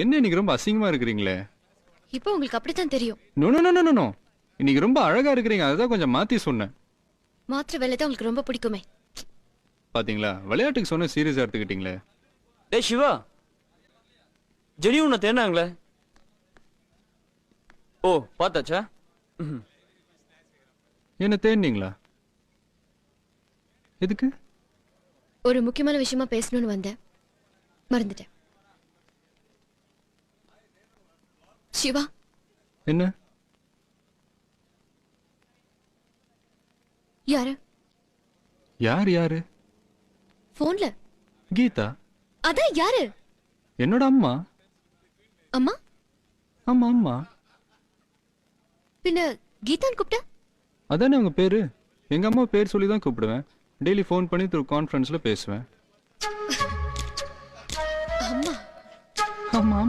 என்ன இன்னைக்கு ரொம்ப அசிங்கமா இருக்கிறீங்களே? இப்போ உங்களுக்கு அப்படித்தான் தெரியும். No no no no no. இன்னைக்கு ரொம்ப அழகா இருக்கிறீங்க. அதான் கொஞ்சம் மாத்தி சொன்னேன். மாத்திர வேலை தான் உங்களுக்கு ரொம்ப பிடிக்குமே. பாத்தீங்களா? விளையாட்டுக்கு சொன்ன சீரியஸா எடுத்துக்கிட்டீங்களே. டேய் சிவா, ஜெனி உன்னை தேடினாங்களே. ஓ பார்த்தாச்சா? என்ன தேடினீங்களா? எதுக்கு? ஒரு முக்கியமான விஷயமா பேசணும்னு வந்தேன், மறந்துட்டேன். சிவா. என்ன? யாரு? யார் யாரு? போன்ல. கீதா. அதான் யாரு? என்னோட அம்மா. அம்மா? ஆமா அம்மா. பின்ன கீதான் கூப்பிட்டா? அதானே உங்க பேரு. எங்க அம்மா பேர் சொல்லி தான் கூப்பிடுவேன். டெய்லி ஃபோன் பண்ணி த்ரூ கான்ஃபரன்ஸ்ல பேசுவேன். அம்மா. ஆமா.